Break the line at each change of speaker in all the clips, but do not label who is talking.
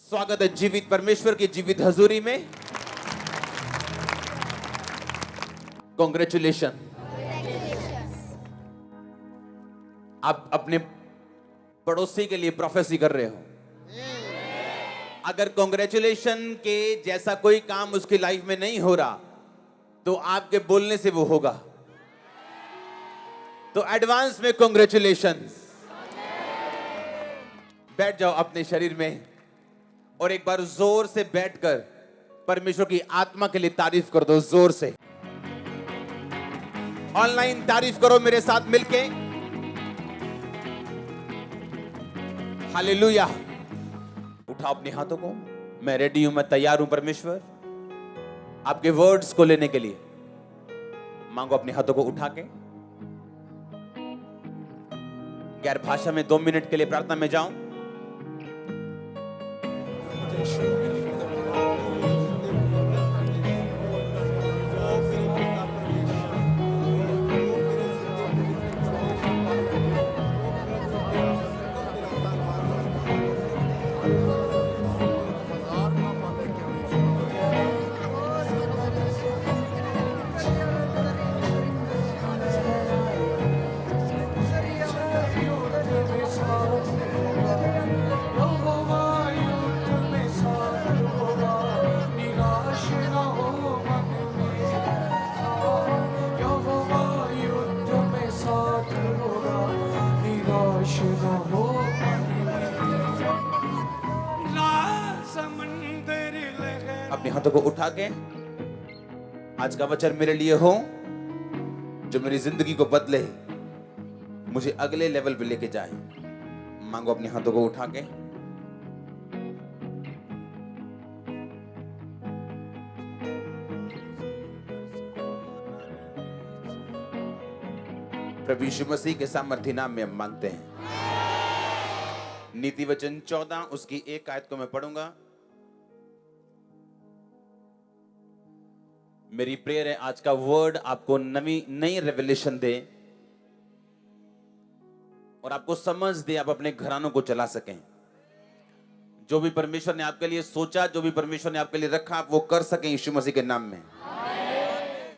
स्वागत है जीवित परमेश्वर की जीवित हजूरी में। कॉन्ग्रेचुलेशन। आप अपने पड़ोसी के लिए प्रोफेसी कर रहे हो। अगर कॉन्ग्रेचुलेशन के जैसा कोई काम उसकी लाइफ में नहीं हो रहा तो आपके बोलने से वो होगा। तो एडवांस में कॉन्ग्रेचुलेशन। बैठ जाओ अपने शरीर में और एक बार जोर से बैठकर परमेश्वर की आत्मा के लिए तारीफ कर दो। जोर से ऑनलाइन तारीफ करो मेरे साथ मिलके। हालेलुया। उठाओ अपने हाथों को। मैं रेडी हूं, मैं तैयार हूं परमेश्वर आपके वर्ड्स को लेने के लिए। मांगो अपने हाथों को उठा के। गैर भाषा में 2 मिनट के लिए प्रार्थना में जाऊं। अपने हाथों को उठा के आज का वचन मेरे लिए हो जो मेरी जिंदगी को बदले, मुझे अगले लेवल पे लेके जाए। मांगो अपने हाथों को उठा के। प्रभु यीशु मसीह के सामर्थी नाम में हम मांगते हैं। नीति वचन 14 उसकी 1 आयत को मैं पढ़ूंगा। मेरी प्रेयर है आज का वर्ड आपको नई रेवलेशन दे और आपको समझ दे, आप अपने घरानों को चला सकें। जो भी परमेश्वर ने आपके लिए सोचा, जो भी परमेश्वर ने आपके लिए रखा, आप वो कर सकें यीशु मसीह के नाम में।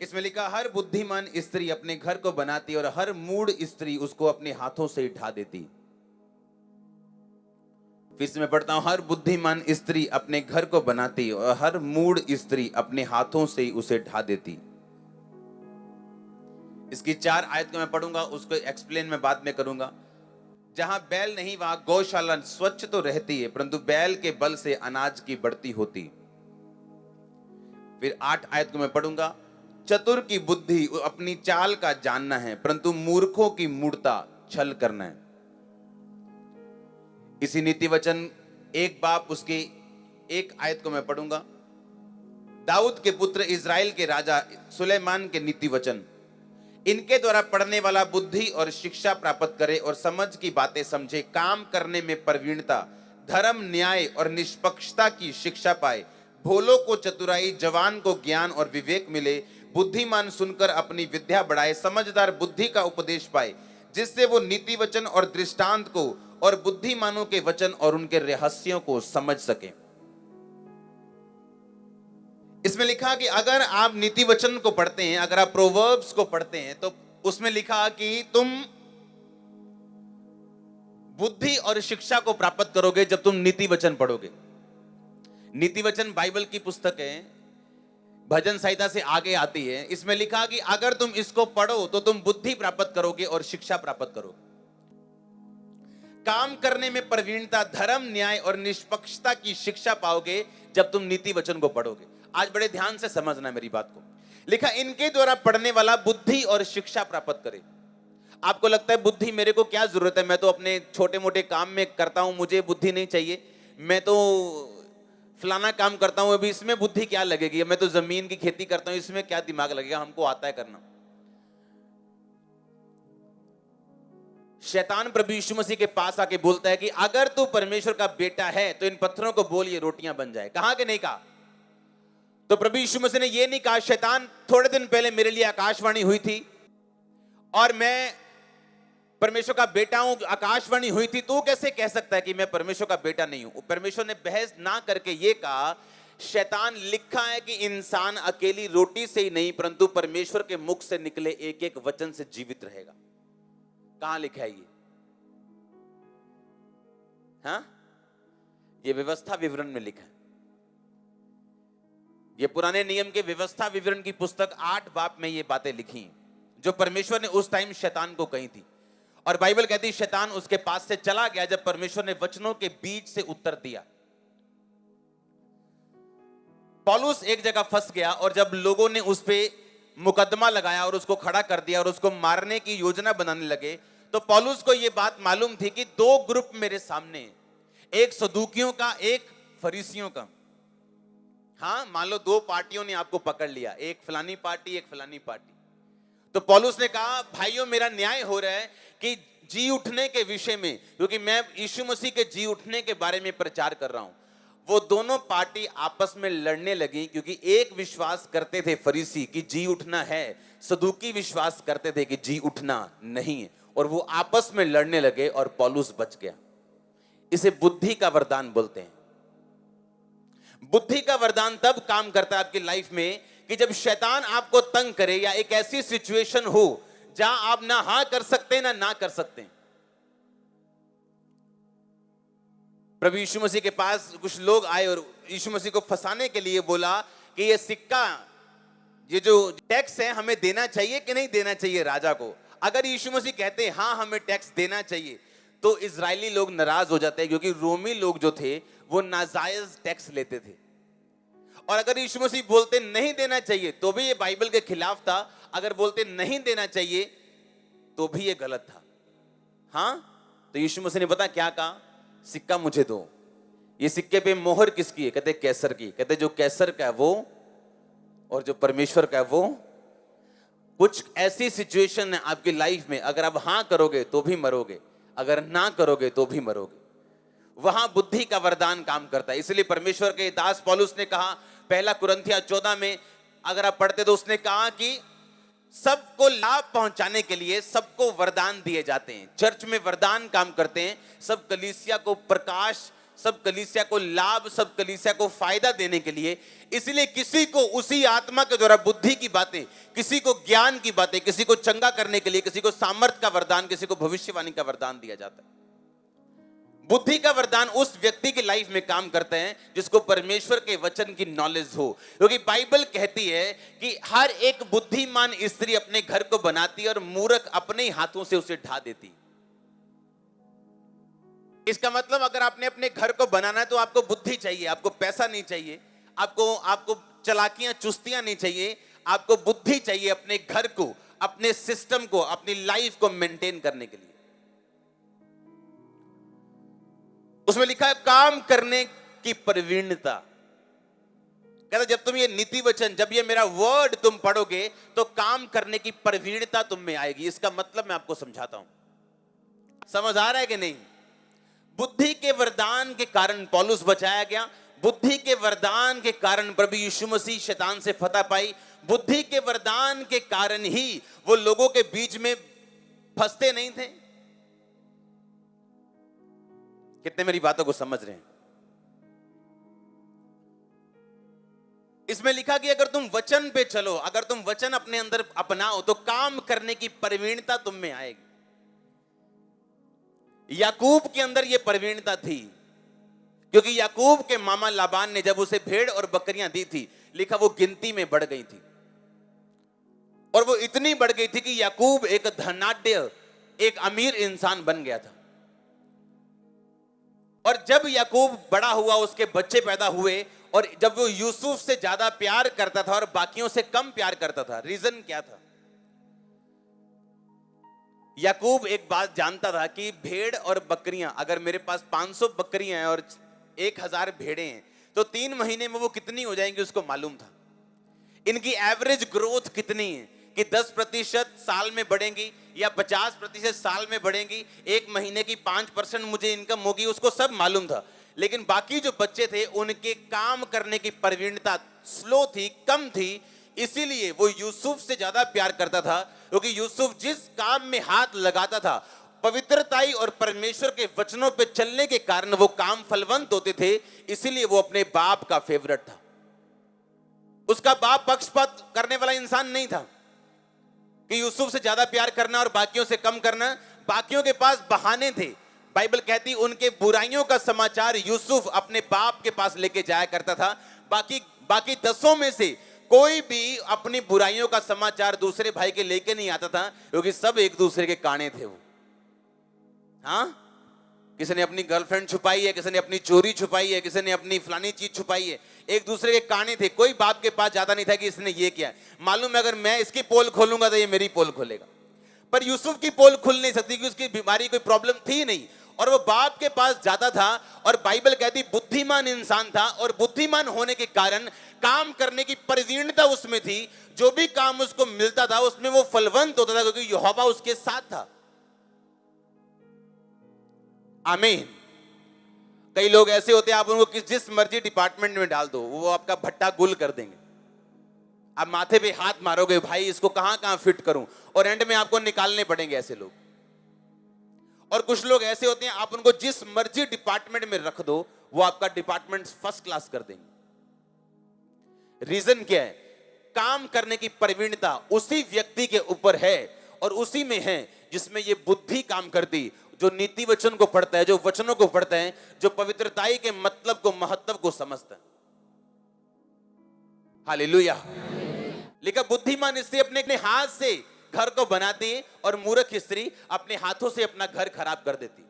इसमें लिखा, हर बुद्धिमान स्त्री अपने घर को बनाती और हर मूढ़ स्त्री उसको अपने हाथों से ढा देती। फिर से मैं पढ़ता हूं, हर बुद्धिमान स्त्री अपने घर को बनाती और हर मूढ़ स्त्री अपने हाथों से उसे ढा देती। इसकी 4 आयत को मैं पढ़ूंगा, उसको एक्सप्लेन मैं बाद में करूंगा। जहां बैल नहीं वहां गौशाला स्वच्छ तो रहती है, परंतु बैल के बल से अनाज की बढ़ती होती। फिर 8 आयत को मैं पढ़ूंगा, चतुर की बुद्धि अपनी चाल का जानना है, परंतु मूर्खों की मूढ़ता छल करना है। इसी नीति वचन 1 बाब उसकी 1 आयत को मैं पढ़ूंगा। दाऊद के पुत्र इज़राइल के राजा सुलेमान के नीति वचन, इनके द्वारा पढ़ने वाला बुद्धि और शिक्षा प्राप्त करे और समझ की बातें समझे, काम करने में प्रवीणता, धर्म, न्याय और निष्पक्षता की शिक्षा पाए। भोलों को चतुराई, जवान को ज्ञान और विवेक मिले। बुद्धिमान सुनकर अपनी विद्या बढ़ाए, समझदार बुद्धि का उपदेश पाए, जिससे वो नीति वचन और दृष्टांत को और बुद्धिमानों के वचन और उनके रहस्यों को समझ सके। इसमें लिखा कि अगर आप नीति वचन को पढ़ते हैं, अगर आप प्रोवर्ब्स को पढ़ते हैं, तो उसमें लिखा कि तुम बुद्धि और शिक्षा को प्राप्त करोगे जब तुम नीति वचन पढ़ोगे। नीति वचन बाइबल की पुस्तक है, भजन संहिता से आगे आती है। इसमें लिखा कि अगर तुम इसको पढ़ो तो तुम बुद्धि प्राप्त करोगे और शिक्षा प्राप्त करोगे। काम करने में प्रवीणता, धर्म, न्याय और निष्पक्षता की शिक्षा पाओगे जब तुम नीति वचन को पढ़ोगे। आज बड़े ध्यान से समझना मेरी बात को। लिखा, इनके द्वारा पढ़ने वाला बुद्धि और शिक्षा प्राप्त करे। आपको लगता है बुद्धि मेरे को क्या जरूरत है, मैं तो अपने छोटे मोटे काम में करता हूं, मुझे बुद्धि नहीं चाहिए। मैं तो फलाना काम करता हूं, अभी इसमें बुद्धि क्या लगेगी। मैं तो जमीन की खेती करता हूं, इसमें क्या दिमाग लगेगा, हमको आता है करना। शैतान प्रभु यीशु मसीह के पास आके बोलता है कि अगर तू परमेश्वर का बेटा है तो इन पत्थरों को बोल ये रोटियां बन जाए। कहा कि नहीं कहा? तो प्रभु यीशु मसीह ने ये नहीं कहा। शैतान थोड़े दिन पहले मेरे लिए आकाशवाणी हुई थी और मैं परमेश्वर का बेटा हूं, आकाशवाणी हुई थी, तो कैसे कह सकता है कि मैं परमेश्वर का बेटा नहीं हूं? परमेश्वर ने बहस ना करके ये कहा, शैतान लिखा है कि इंसान अकेली रोटी से ही नहीं परंतु परमेश्वर के मुख से निकले एक एक वचन से जीवित रहेगा। कहां लिखा है ये? हाँ, ये व्यवस्था विवरण में लिखा है। ये पुराने नियम के व्यवस्था विवरण की पुस्तक 8 बाब में ये बातें लिखी जो परमेश्वर ने उस टाइम शैतान को कही थी। और बाइबल कहती है शैतान उसके पास से चला गया जब परमेश्वर ने वचनों के बीच से उत्तर दिया। पौलुस एक जगह फंस गया और जब लोगों ने उस पे मुकदमा लगाया और उसको खड़ा कर दिया और उसको मारने की योजना बनाने लगे, तो पौलुस को यह बात मालूम थी कि 2 ग्रुप मेरे सामने हैं, एक सदूकियों का, एक फरीसियों का। हाँ, मान लो 2 पार्टियों ने आपको पकड़ लिया, एक फलानी पार्टी, एक फलानी पार्टी। तो पौलुस ने कहा, भाइयों मेरा न्याय हो रहा है कि जी उठने के विषय में, क्योंकि मैं यीशु मसीह के जी उठने के बारे में प्रचार कर रहा हूं। वो दोनों पार्टी आपस में लड़ने लगी, क्योंकि एक विश्वास करते थे फरीसी कि जी उठना है, सदूकी विश्वास करते थे कि जी उठना नहीं है, और वो आपस में लड़ने लगे और पौलुस बच गया। इसे बुद्धि का वरदान बोलते हैं। बुद्धि का वरदान तब काम करता है आपकी लाइफ में कि जब शैतान आपको तंग करे या एक ऐसी सिचुएशन हो जहां आप ना हां कर सकते ना कर सकते। प्रभु यीशु मसीह के पास कुछ लोग आए और यीशु मसीह को फंसाने के लिए बोला कि ये सिक्का, ये जो टैक्स है, हमें देना चाहिए कि नहीं देना चाहिए राजा को। अगर यीशु मसीह कहते हैं हां हमें टैक्स देना चाहिए, तो इजरायली लोग नाराज हो जाते हैं, क्योंकि रोमी लोग जो थे वो नाजायज टैक्स लेते थे। और अगर यीशु मसीह बोलते नहीं देना चाहिए तो भी ये बाइबल के खिलाफ था, अगर बोलते नहीं देना चाहिए तो भी ये गलत था। हां, तो यीशु मसीह ने पता क्या कहा, सिक्का मुझे दो। ये सिक्के पे मोहर किसकी है? कहते कैसर की। कहते जो कैसर का है वो, और जो परमेश्वर का है वो। कुछ ऐसी सिचुएशन है आपकी लाइफ में, अगर आप हां करोगे तो भी मरोगे, अगर ना करोगे तो भी मरोगे। वहां बुद्धि का वरदान काम करता है। इसलिए परमेश्वर के दास पौलुस ने कहा, पहला कुरिन्थिया 14 में अगर आप पढ़ते तो उसने कहा कि सबको लाभ पहुंचाने के लिए सबको वरदान दिए जाते हैं। चर्च में वरदान काम करते हैं, सब कलीसिया को प्रकाश, सब कलीसिया को लाभ, सब कलीसिया को फायदा देने के लिए। इसलिए किसी को उसी आत्मा के द्वारा बुद्धि की बातें, किसी को ज्ञान की बातें, किसी को चंगा करने के लिए, किसी को सामर्थ का वरदान, किसी को भविष्यवाणी का वरदान दिया जाता है। बुद्धि का वरदान उस व्यक्ति की लाइफ में काम करते हैं जिसको परमेश्वर के वचन की नॉलेज हो, क्योंकि बाइबल कहती है कि हर एक बुद्धिमान स्त्री अपने घर को बनाती है और मूर्ख अपने ही हाथों से उसे ढा देती। इसका मतलब अगर आपने अपने घर को बनाना है तो आपको बुद्धि चाहिए, आपको पैसा नहीं चाहिए, आपको चालाकियां चुस्तियां नहीं चाहिए, आपको बुद्धि चाहिए अपने घर को, अपने सिस्टम को, अपनी लाइफ को मेंटेन करने के लिए। उसमें लिखा है काम करने की प्रवीणता। कहता जब तुम ये नीति वचन, जब ये मेरा वर्ड तुम पढ़ोगे तो काम करने की प्रवीणता तुम में आएगी। इसका मतलब मैं आपको समझाता हूं, समझ आ रहा है कि नहीं? बुद्धि के वरदान के कारण पौलुस बचाया गया, बुद्धि के वरदान के कारण प्रभु यीशु मसीह शैतान से फतह पाई, बुद्धि के वरदान के कारण ही वो लोगों के बीच में फंसते नहीं थे। कितने मेरी बातों को समझ रहे हैं? इसमें लिखा कि अगर तुम वचन पे चलो, अगर तुम वचन अपने अंदर अपनाओ तो काम करने की प्रवीणता तुम में आएगी। याकूब के अंदर यह प्रवीणता थी, क्योंकि याकूब के मामा लाबान ने जब उसे भेड़ और बकरियां दी थी, लिखा वो गिनती में बढ़ गई थी, और वो इतनी बढ़ गई थी कि याकूब एक धनाढ्य, एक अमीर इंसान बन गया था। और जब याकूब बड़ा हुआ, उसके बच्चे पैदा हुए, और जब वो यूसुफ से ज्यादा प्यार करता था और बाकियों से कम प्यार करता था, रीजन क्या था? याकूब एक बात जानता था कि भेड़ और बकरियां, अगर मेरे पास 500 बकरियां हैं और 1000 भेड़ें हैं तो 3 महीने में वो कितनी हो जाएंगी उसको मालूम था। इनकी एवरेज ग्रोथ कितनी है, कि 10% साल में बढ़ेंगी या 50% साल में बढ़ेंगी, 1 महीने की 5% मुझे इनकम होगी, उसको सब मालूम था। लेकिन बाकी जो बच्चे थे उनके काम करने की प्रवीणता स्लो थी, कम थी, इसीलिए वो यूसुफ से ज्यादा प्यार करता था, क्योंकि यूसुफ जिस काम में हाथ लगाता था पवित्रताई और परमेश्वर के वचनों पे चलने के कारण वो काम फलवंत होते थे, इसीलिए वो अपने बाप का फेवरेट था। उसका बाप पक्षपात करने वाला इंसान नहीं था कि यूसुफ से ज्यादा प्यार करना और बाकियों से कम करना। बाकियों के पास बहाने थे। बाइबल कहती उनके बुराइयों का समाचार यूसुफ अपने बाप के पास लेके जाया करता था। बाकी 10 में से कोई भी अपनी बुराइयों का समाचार दूसरे भाई के लेके नहीं आता था, क्योंकि सब एक दूसरे के काने थे वो। हाँ, किसी ने अपनी गर्लफ्रेंड छुपाई है, किसी ने अपनी चोरी छुपाई है, किसी ने अपनी फलानी चीज छुपाई है। एक दूसरे के काने थे। कोई बाप के पास जाता नहीं था कि इसने ये किया। मालूम है अगर मैं इसकी पोल खोलूंगा तो ये मेरी पोल खोलेगा। पर यूसुफ की पोल खुल नहीं सकती, क्योंकि उसकी बीमारी कोई प्रॉब्लम थी नहीं, और वो बाप के पास जाता था। और बाइबल कहती बुद्धिमान इंसान था, और बुद्धिमान होने के कारण काम करने की प्रवीणता उसमें थी। जो भी काम उसको मिलता था उसमें वो फलवंत होता था, क्योंकि यहोवा उसके साथ था। आमीन। कई लोग ऐसे होते हैं, आप उनको जिस मर्जी डिपार्टमेंट में डाल दो, वो आपका भट्टा गुल कर देंगे। आप माथे पे हाथ मारोगे, भाई इसको कहां कहां फिट करूं, और एंड में आपको निकालने पड़ेंगे ऐसे लोग। और कुछ लोग ऐसे होते हैं, आप उनको जिस मर्जी डिपार्टमेंट में रख दो, वो आपका डिपार्टमेंट फर्स्ट क्लास कर देंगे। रीजन क्या है? काम करने की प्रवीणता उसी व्यक्ति के ऊपर है, और उसी में है जिसमें ये बुद्धि काम करती, जो नीति वचन को पढ़ता है, जो वचनों को पढ़ता है, जो पवित्रताई के मतलब को, महत्व को समझता है। हालेलुया। लेकिन बुद्धिमान स्त्री अपने हाथ से घर को बनाती है, और मूर्ख स्त्री अपने हाथों से अपना घर खराब कर देती।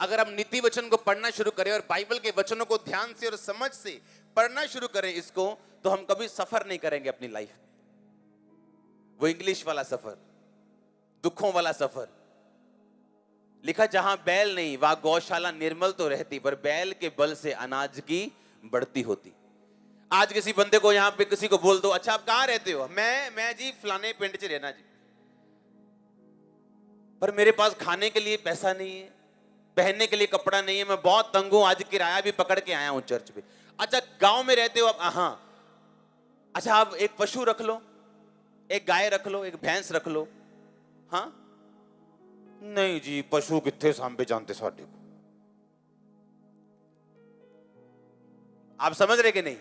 अगर हम नीति वचन को पढ़ना शुरू करें और बाइबल के वचनों को ध्यान से और समझ से पढ़ना शुरू करें इसको, तो हम कभी सफर नहीं करेंगे अपनी लाइफ में। वो इंग्लिश वाला सफर, दुखों वाला सफर। लिखा जहां बैल नहीं वहां गौशाला निर्मल तो रहती, पर बैल के बल से अनाज की बढ़ती होती। आज किसी बंदे को यहां पे किसी को बोल दो, अच्छा आप कहां रहते हो? मैं जी फलाने पिंड च रहना जी, पर मेरे पास खाने के लिए पैसा नहीं है, पहनने के लिए कपड़ा नहीं है, मैं बहुत तंग हूं, आज किराया भी पकड़ के आया हूं चर्च पे। अच्छा गांव में रहते हो आप? हाँ। अच्छा आप एक पशु रख लो, एक गाय रख लो, एक भैंस रख लो। हाँ नहीं जी, पशु कितने सांभे जानते साडे को। आप समझ रहे कि नहीं?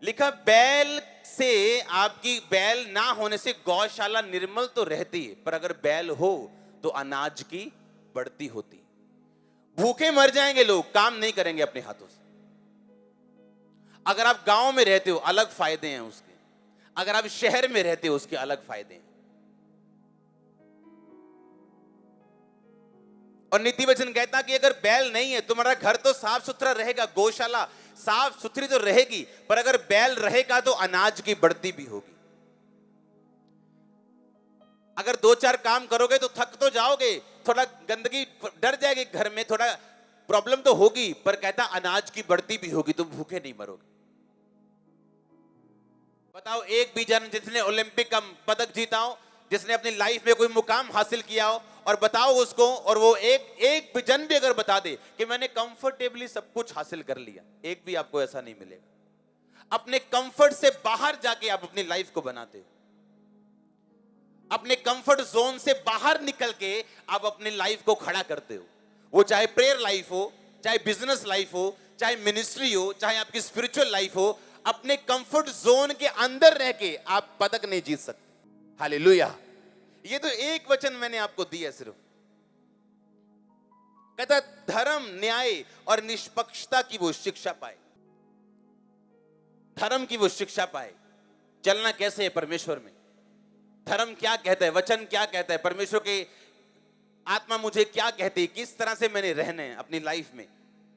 लिखा बैल से, आपकी बैल ना होने से गौशाला निर्मल तो रहती है, पर अगर बैल हो तो अनाज की बढ़ती होती। भूखे मर जाएंगे लोग, काम नहीं करेंगे अपने हाथों से। अगर आप गांव में रहते हो अलग फायदे हैं उसके, अगर आप शहर में रहते हो उसके अलग फायदे हैं। और नीति वचन कहता कि अगर बैल नहीं है, तुम्हारा घर तो साफ सुथरा रहेगा, गौशाला साफ सुथरी तो रहेगी, पर अगर बैल रहेगा तो अनाज की बढ़ती भी होगी। अगर 2-4 काम करोगे तो थक तो जाओगे, थोड़ा गंदगी डर जाएगी घर में, थोड़ा प्रॉब्लम तो होगी, पर कहता अनाज की बढ़ती भी होगी, तुम भूखे नहीं मरोगे। बताओ एक भी जन जिसने ओलंपिक का पदक जीता हो, जिसने अपनी लाइफ में कोई मुकाम हासिल किया हो, और बताओ उसको, और वो एक भी जन भी अगर बता दे कि मैंने कंफर्टेबली सब कुछ हासिल कर लिया, एक भी आपको ऐसा नहीं मिलेगा। अपने कंफर्ट से बाहर जाके आप अपनी लाइफ को बनाते हो। अपने कंफर्ट जोन से बाहर निकल के आप अपनी लाइफ को खड़ा करते हो। वो चाहे प्रेयर लाइफ हो, चाहे बिजनेस लाइफ हो, चाहे मिनिस्ट्री हो, चाहे आपकी स्पिरिचुअल लाइफ हो, अपने कंफर्ट जोन के अंदर रह के आप पदक नहीं जीत सकते। हालेलुया। ये तो एक वचन मैंने आपको दिया सिर्फ। कहता धर्म, न्याय और निष्पक्षता की वो शिक्षा पाए। धर्म की वो शिक्षा पाए। चलना कैसे है परमेश्वर में, धर्म क्या कहता है, वचन क्या कहता है, परमेश्वर के आत्मा मुझे क्या कहती है, किस तरह से मैंने रहना है अपनी लाइफ में।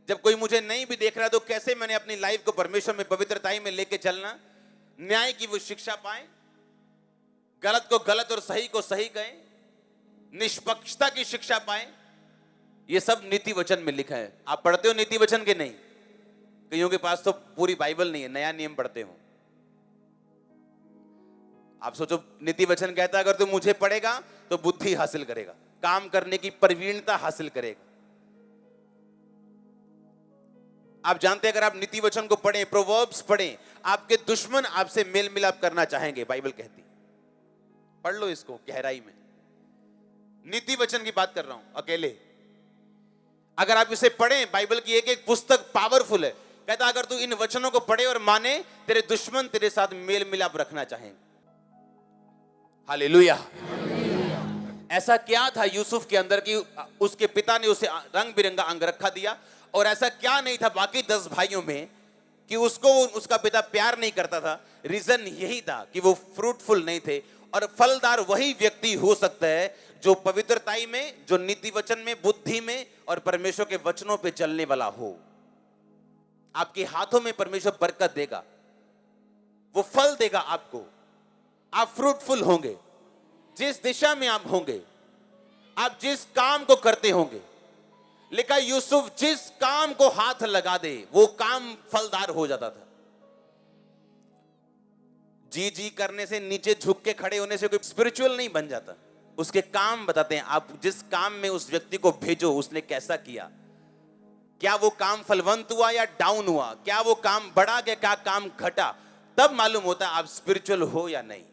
जब कोई मुझे नहीं भी देख रहा तो कैसे मैंने अपनी लाइफ को परमेश्वर में पवित्रताई में लेके चलना। न्याय की वो शिक्षा पाए, गलत को गलत और सही को सही कहें, निष्पक्षता की शिक्षा पाए। ये सब नीति वचन में लिखा है। आप पढ़ते हो नीति वचन के? नहीं। कईयों के पास तो पूरी बाइबल नहीं है, नया नियम पढ़ते हो। आप सोचो नीति वचन कहता है अगर तू मुझे पढ़ेगा तो बुद्धि हासिल करेगा, काम करने की प्रवीणता हासिल करेगा। आप जानते हैं अगर आप नीति वचन को पढ़ें, प्रोवर्ब्स पढ़ें, आपके दुश्मन आपसे मेल मिलाप करना चाहेंगे, बाइबल कहती। पढ़ लो इसको गहराई में। नीति वचन की बात कर रहा हूं, अकेले। अगर आप इसे पढ़ें, बाइबल की एक एक पुस्तक पावरफुल है। कहता अगर तू इन वचनों को पढ़े और माने, तेरे दुश्मन तेरे साथ मेल मिलाप रखना चाहेंगे। हालेलुया। ऐसा क्या था यूसुफ के अंदर कि उसके पिता ने उसे रंग बिरंगा अंगरखा दिया, और ऐसा क्या नहीं था बाकी 10 भाइयों में कि उसको उसका पिता प्यार नहीं करता था? रीजन यही था कि वो फ्रूटफुल नहीं थे। और फलदार वही व्यक्ति हो सकता है जो पवित्रताई में, जो नीति वचन में, बुद्धि में और परमेश्वर के वचनों पे चलने वाला हो। आपके हाथों में परमेश्वर बरकत देगा, वो फल देगा आपको, आप फ्रूटफुल होंगे। जिस दिशा में आप होंगे, आप जिस काम को करते होंगे, लिखा यूसुफ जिस काम को हाथ लगा दे वो काम फलदार हो जाता था। जी जी करने से, नीचे झुक के खड़े होने से कोई स्पिरिचुअल नहीं बन जाता। उसके काम बताते हैं। आप जिस काम में उस व्यक्ति को भेजो, उसने कैसा किया, क्या वो काम फलवंत हुआ या डाउन हुआ, क्या वो काम बढ़ा गया, क्या काम घटा, तब मालूम होता है आप स्पिरिचुअल हो या नहीं।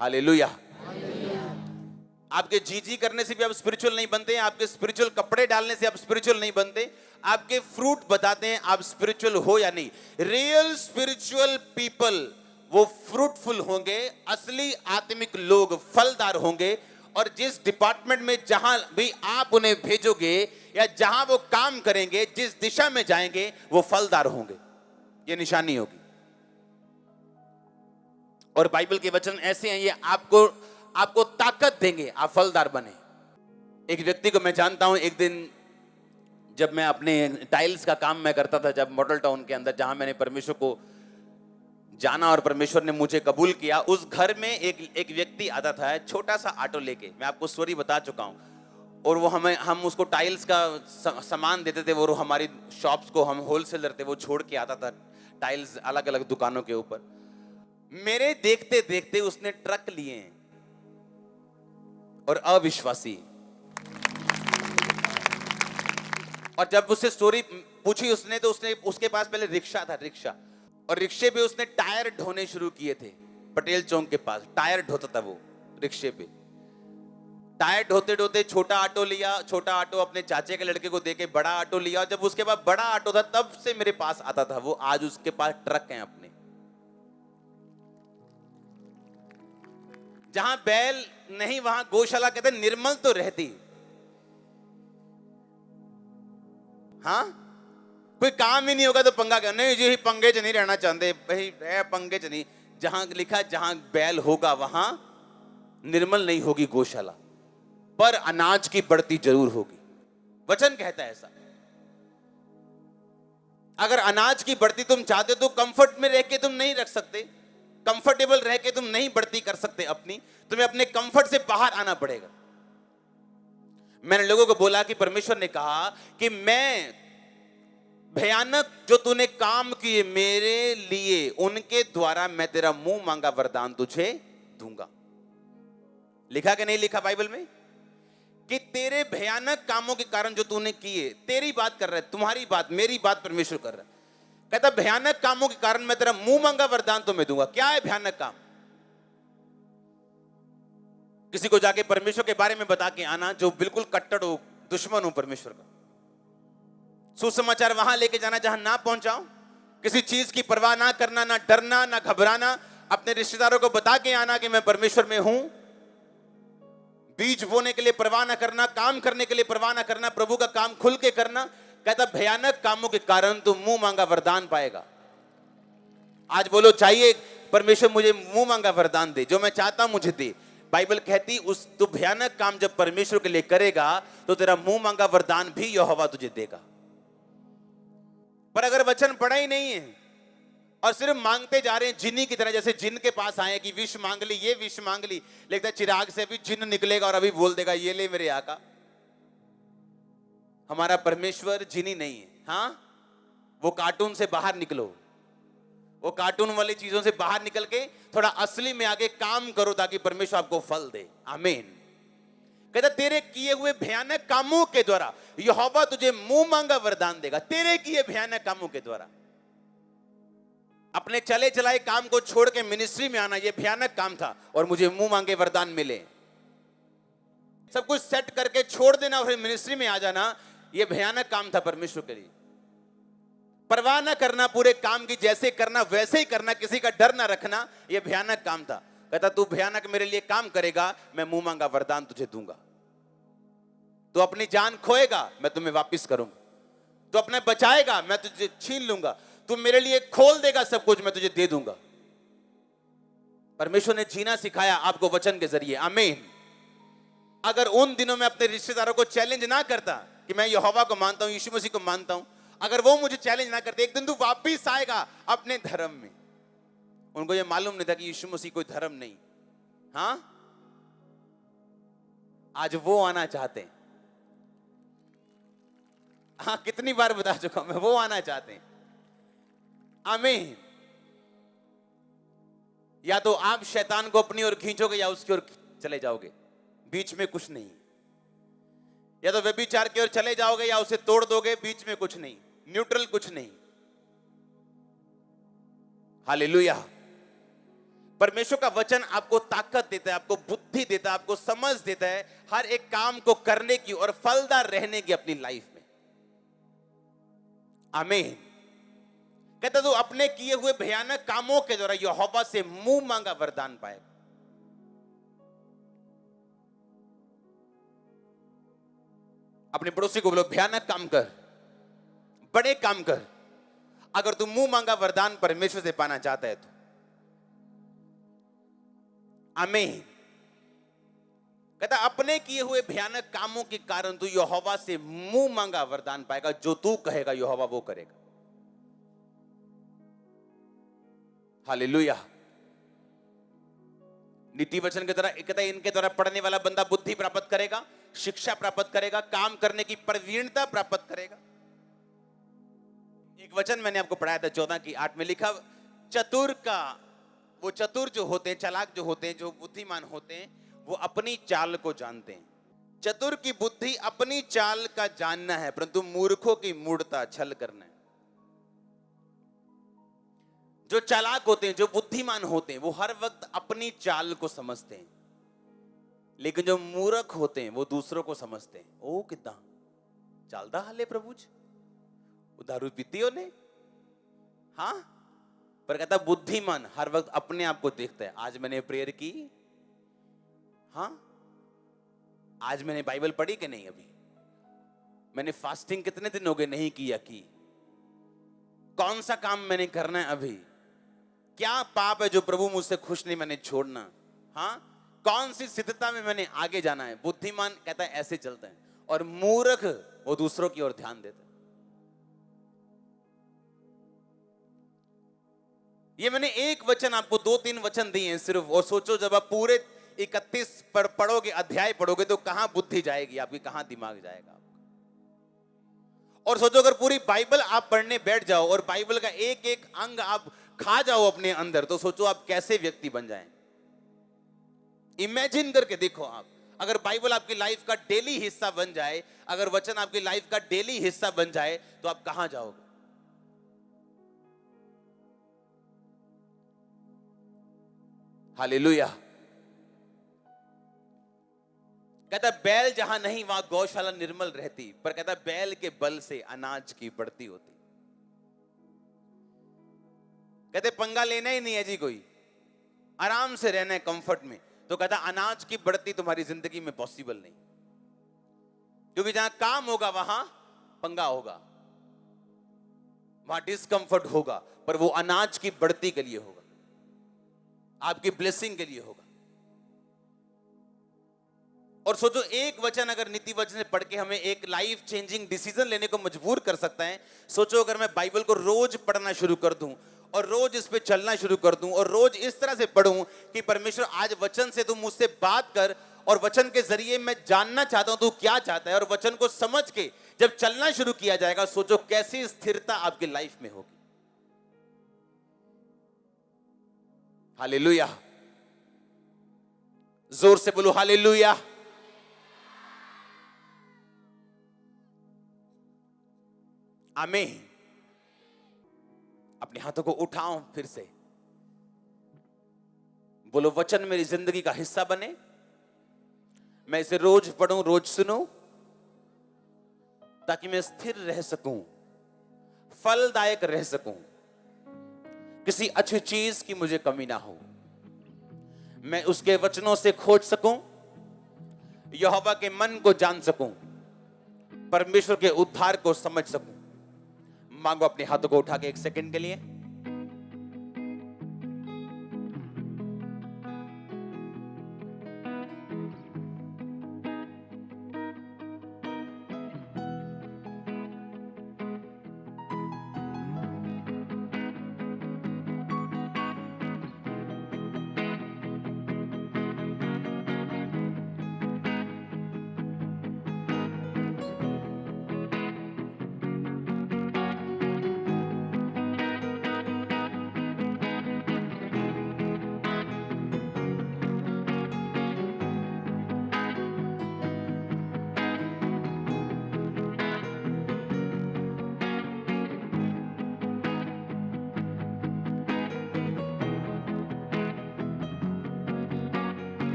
हालेलुया। आपके जी करने से भी आप स्पिरिचुअल नहीं बनते, आपके स्पिरिचुअल कपड़े डालने से आप स्पिरिचुअल नहीं बनते, आपके फ्रूट बताते हैं आप स्पिरिचुअल हो या नहीं। रियल स्पिरिचुअल पीपल वो फ्रूटफुल होंगे, असली आत्मिक लोग फलदार होंगे। और जिस डिपार्टमेंट में जहां भी आप उन्हें भेजोगे या जहां वो काम करेंगे, जिस दिशा में जाएंगे, वो फलदार होंगे। ये निशानी होगी। और बाइबल के वचन ऐसे हैं, ये आपको ताकत देंगे, आप फलदार बने। एक व्यक्ति को मैं जानता हूं, एक दिन जब मैं अपने टाइल्स का काम मैं करता था, जब मॉडल टाउन के अंदर जहां मैंने परमेश्वर को जाना और परमेश्वर ने मुझे कबूल किया, उस घर में एक व्यक्ति आता था छोटा सा ऑटो लेके। मैं आपको स्टोरी बता चुका हूं। और वो हम उसको टाइल्स का सामान देते थे, वो हमारी शॉप्स को, हम होलसेलर थे, वो छोड़ के आता था टाइल्स अलग अलग दुकानों के ऊपर। मेरे देखते देखते उसने ट्रक लिए हैं, और अविश्वासी। और जब उससे स्टोरी पूछी उसने, तो उसके पास पहले रिक्शा था, रिक्शा, और रिक्शे पे उसने टायर ढोने शुरू किए थे। पटेल चौक के पास टायर ढोता था वो रिक्शे पे। टायर ढोते ढोते छोटा ऑटो लिया, छोटा ऑटो अपने चाचे के लड़के को देके बड़ा ऑटो लिया। जब उसके पास बड़ा ऑटो था, तब से मेरे पास आता था वो। आज उसके पास ट्रक हैं अपने। जहां बैल नहीं वहां गौशाला। कहते निर्मल तो रहती। हाँ, कोई काम ही नहीं होगा तो पंगा क्या? नहीं जी, पंगे च नहीं रहना चाहते भाई, पंगे च नहीं। जहां लिखा जहां बैल होगा वहां निर्मल नहीं होगी गौशाला, पर अनाज की बढ़ती जरूर होगी। वचन कहता है ऐसा। अगर अनाज की बढ़ती तुम चाहते हो तो कंफर्ट में रह के तुम नहीं रख सकते, कंफर्टेबल रह के तुम नहीं बढ़ती कर सकते अपनी। तुम्हें अपने कंफर्ट से बाहर आना पड़ेगा। मैंने लोगों को बोला कि परमेश्वर ने कहा कि मैं भयानक जो तूने काम किए मेरे लिए, उनके द्वारा मैं तेरा मुंह मांगा वरदान तुझे दूंगा। लिखा कि नहीं लिखा बाइबल में कि तेरे भयानक कामों के कारण जो तूने किए, तेरी बात कर रहा है, तुम्हारी बात, मेरी बात परमेश्वर कर रहा है। कहता भयानक कामों के कारण मैं तेरा मुंह मांगा वरदान तो मैं दूंगा। क्या है भयानक काम? किसी को जाके परमेश्वर के बारे में बता के आना जो बिल्कुल कट्टर हो, दुश्मन हो परमेश्वर का। सुसमाचार वहां लेके जाना जहां ना पहुंचाओ। किसी चीज की परवाह ना करना, ना डरना, ना घबराना। अपने रिश्तेदारों को बता के आना कि मैं परमेश्वर में हूं। बीज बोने के लिए परवाह ना करना, काम करने के लिए परवाह ना करना, प्रभु का काम खुल के करना। कहता भयानक कामों के कारण तू मुंह मांगा वरदान पाएगा। आज बोलो, चाहिए परमेश्वर मुझे मुंह मांगा वरदान दे, जो मैं चाहता हूं मुझे दे। बाइबल कहती उस तू भयानक काम जब परमेश्वर के लिए करेगा तो तेरा मुंह मांगा वरदान भी यहोवा तुझे देगा। पर अगर वचन पढ़ा ही नहीं है और सिर्फ मांगते जा रहे हैं जिन्नी की तरह, जैसे जिन के पास आए कि विष मांग ली, ये विष मांग ली, लगता है चिराग से अभी जिन निकलेगा और अभी बोल देगा ये ले मेरे आका। हमारा परमेश्वर जिनी नहीं है। हाँ, वो कार्टून से बाहर निकलो, वो कार्टून वाली चीजों से बाहर निकल के थोड़ा असली में आगे काम करो ताकि परमेश्वर आपको फल दे। आमीन। कहता तेरे किए हुए भयानक कामों के द्वारा यहोवा तुझे मुंह मांगा वरदान देगा। तेरे किए भयानक कामों के द्वारा। अपने चले चलाए काम को छोड़ के मिनिस्ट्री में आना, यह भयानक काम था और मुझे मुंह मांगे वरदान मिले। सब कुछ सेट करके छोड़ देना और मिनिस्ट्री में आ जाना, यह भयानक काम था परमेश्वर के लिए। परवाह ना करना, पूरे काम की जैसे करना वैसे ही करना, किसी का डर ना रखना, यह भयानक काम था। कहता तू भयानक मेरे लिए काम करेगा, मैं मुंह मांगा वरदान तुझे दूंगा। तू अपनी जान खोएगा, मैं तुम्हें वापस करूंगा। तू अपने बचाएगा, मैं तुझे छीन लूंगा। तू मेरे लिए खोल देगा सब कुछ, मैं तुझे दे दूंगा। परमेश्वर ने जीना सिखाया आपको वचन के जरिए। आमीन। अगर उन दिनों में अपने रिश्तेदारों को चैलेंज ना करता कि मैं यहोवा को मानता हूं, यीशु मसीह को मानता हूं, अगर वो मुझे चैलेंज ना करते, एक दिन तू वापिस आएगा अपने धर्म में। उनको ये मालूम नहीं था कि यीशु मसीह कोई धर्म नहीं। हाँ, आज वो आना चाहते हैं। हाँ, कितनी बार बता चुका मैं, वो आना चाहते हैं। आमीन। या तो आप शैतान को अपनी ओर खींचोगे या उसकी ओर चले जाओगे, बीच में कुछ नहीं। या तो व्यभिचार की ओर चले जाओगे या उसे तोड़ दोगे, बीच में कुछ नहीं, न्यूट्रल कुछ नहीं। हालेलुया। परमेश्वर का वचन आपको ताकत देता है, आपको बुद्धि देता है, आपको समझ देता है हर एक काम को करने की और फलदार रहने की अपनी लाइफ में। आमीन। कहता तू अपने किए हुए भयानक कामों के द्वारा यहोवा से मुंह मांगा वरदान पाएगा। अपने पड़ोसी को बोलो, भयानक काम कर, बड़े काम कर। अगर तू मुंह मांगा वरदान परमेश्वर से पाना चाहता है तो। आमीन। कहता अपने किए हुए भयानक कामों के कारण तू यहोवा से मुंह मांगा वरदान पाएगा। जो तू कहेगा यहोवा वो करेगा। हालेलुया। नीति वचन के द्वारा, कहता इनके द्वारा पढ़ने वाला बंदा बुद्धि प्राप्त करेगा, शिक्षा प्राप्त करेगा, काम करने की प्रवीणता प्राप्त करेगा। एक वचन मैंने आपको पढ़ाया था 14:8 में लिखा, चतुर का, वो चतुर जो होते हैं, चालाक जो होते हैं, जो बुद्धिमान होते हैं, वो अपनी चाल को जानते हैं। चतुर की बुद्धि अपनी चाल का जानना है, परंतु मूर्खों की मूढ़ता छल करना है। जो चालाक होते हैं, जो बुद्धिमान होते हैं, वो हर वक्त अपनी चाल को समझते हैं, लेकिन जो मूर्ख होते हैं वो दूसरों को समझते हैं। ओ कितना चलता हाले प्रभु जी, दारू पीती हो ने। हाँ, पर कहता बुद्धिमान हर वक्त अपने आप को देखता है। आज मैंने प्रेयर की, हाँ, आज मैंने बाइबल पढ़ी कि नहीं, अभी मैंने फास्टिंग कितने दिन हो गए नहीं किया की, कौन सा काम मैंने करना है, अभी क्या पाप है जो प्रभु मुझसे खुश नहीं, मैंने छोड़ना। हाँ, कौन सी सिद्धता में मैंने आगे जाना है। बुद्धिमान कहता है ऐसे चलता है, और मूर्ख वो दूसरों की ओर ध्यान देता है। ये मैंने एक वचन आपको 2-3 वचन दिए हैं सिर्फ, और सोचो जब आप पूरे 31 पर पढ़ोगे, अध्याय पढ़ोगे, तो कहां बुद्धि जाएगी आपकी, कहां दिमाग जाएगा आपका। और सोचो अगर पूरी बाइबल आप पढ़ने बैठ जाओ और बाइबल का एक एक अंग आप खा जाओ अपने अंदर, तो सोचो आप कैसे व्यक्ति बन जाएं। इमेजिन करके देखो, आप अगर बाइबल आपकी लाइफ का डेली हिस्सा बन जाए, अगर वचन आपकी लाइफ का डेली हिस्सा बन जाए, तो आप कहां जाओगे। हालेलुया। कहता बैल जहां नहीं वहां गौशाला निर्मल रहती, पर कहता बैल के बल से अनाज की बढ़ती होती। कहते पंगा लेना ही नहीं है जी, कोई आराम से रहना है कंफर्ट में, तो कहता अनाज की बढ़ती तुम्हारी जिंदगी में पॉसिबल नहीं, क्योंकि जहां काम होगा वहां पंगा होगा, वहां डिस्कंफर्ट होगा, पर वो अनाज की बढ़ती के लिए होगा, आपकी ब्लेसिंग के लिए होगा। और सोचो एक वचन अगर नीति वचन से पढ़ के हमें एक लाइफ चेंजिंग डिसीजन लेने को मजबूर कर सकता है। सोचो अगर मैं बाइबल को रोज पढ़ना शुरू कर दूं और रोज इस पे चलना शुरू कर दूं और रोज इस तरह से पढ़ूं कि परमेश्वर आज वचन से तू मुझसे बात कर, और वचन के जरिए मैं जानना चाहता हूं तू क्या चाहता है, और वचन को समझ के जब चलना शुरू किया जाएगा, सोचो कैसी स्थिरता आपकी लाइफ में होगी। हालेलुया। जोर से बोलो हालेलुया। आमीन। अपने हाथों को उठाओ फिर से, बोलो वचन मेरी जिंदगी का हिस्सा बने, मैं इसे रोज पढूं, रोज सुनूं, ताकि मैं स्थिर रह सकूं, फलदायक रह सकूं, किसी अच्छी चीज की मुझे कमी ना हो। मैं उसके वचनों से खोज सकूं, यहोवा के मन को जान सकूं, परमेश्वर के उद्धार को समझ सकूं। मांगो अपने हाथों को उठा के 1 सेकंड के लिए।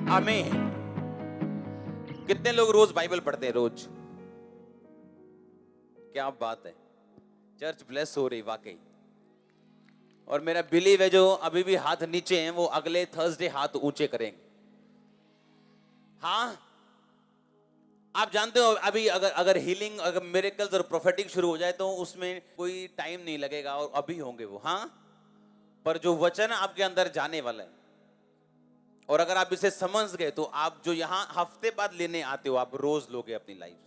आमीन। कितने लोग रोज बाइबल पढ़ते हैं? रोज? क्या बात है, चर्च ब्लेस हो रही वाकई। और मेरा बिलीव है जो अभी भी हाथ नीचे हैं वो अगले थर्सडे हाथ ऊंचे करेंगे। हाँ, आप जानते हो अभी अगर अगर हीलिंग, अगर मिरेकल्स और प्रोफेटिक शुरू हो जाए तो उसमें कोई टाइम नहीं लगेगा और अभी होंगे वो। हाँ, पर जो वचन आपके अंदर जाने वाला है और अगर आप इसे समझ गए तो आप जो यहां हफ्ते बाद लेने आते हो आप रोज लोगे अपनी लाइफ से।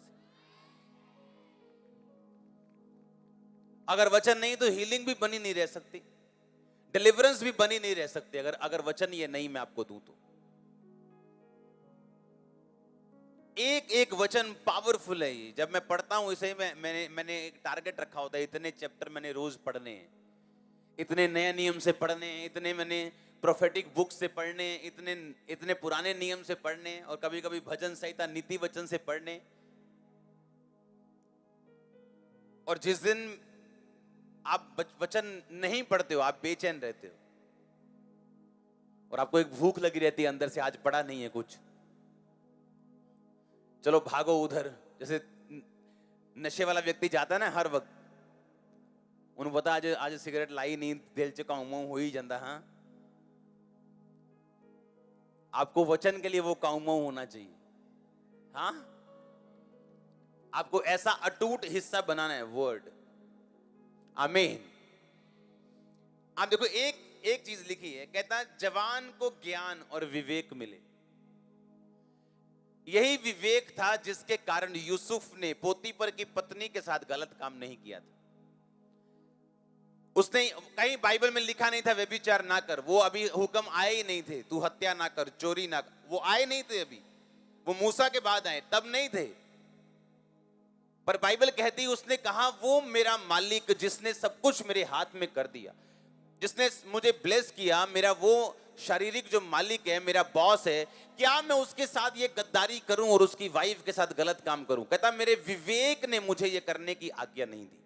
अगर वचन नहीं तो हीलिंग भी बनी नहीं रह सकती, डिलीवरेंस भी बनी नहीं रह सकती अगर अगर वचन ये नहीं मैं आपको दूं तो। एक एक वचन पावरफुल है। ये जब मैं पढ़ता हूं इसे मैंने एक टारगेट रखा होता है, इतने चैप्टर मैंने रोज पढ़ने हैं, इतने नए नियम से पढ़ने हैं, इतने मैंने प्रोफेटिक बुक से पढ़ने, इतने इतने पुराने नियम से पढ़ने, और कभी कभी भजन संहिता नीति वचन से पढ़ने। और जिस दिन आप वचन नहीं पढ़ते हो आप बेचैन रहते हो और आपको एक भूख लगी रहती है अंदर से, आज पढ़ा नहीं है कुछ, चलो भागो उधर। जैसे नशे वाला व्यक्ति जाता है ना हर वक्त, उन्हें पता आज आज सिगरेट लाई नहीं, दिल च काउमो हो ही जाता। हाँ, आपको वचन के लिए वो काउमो होना चाहिए। हाँ, आपको ऐसा अटूट हिस्सा बनाना है वर्ड। आमीन। आप देखो एक चीज लिखी है, कहता जवान को ज्ञान और विवेक मिले। यही विवेक था जिसके कारण यूसुफ ने पोतीफर की पत्नी के साथ गलत काम नहीं किया था। उसने कहीं बाइबल में लिखा नहीं था व्यभिचार ना कर, वो अभी हुक्म आए ही नहीं थे, तू हत्या ना कर, चोरी ना कर, वो आए नहीं थे अभी, वो मूसा के बाद आए, तब नहीं थे। पर बाइबल कहती उसने कहा वो मेरा मालिक जिसने सब कुछ मेरे हाथ में कर दिया, जिसने मुझे ब्लेस किया, मेरा वो शारीरिक जो मालिक है, मेरा बॉस है, क्या मैं उसके साथ ये गद्दारी करूं और उसकी वाइफ के साथ गलत काम करूं? कहता मेरे विवेक ने मुझे ये करने की आज्ञा नहीं दी।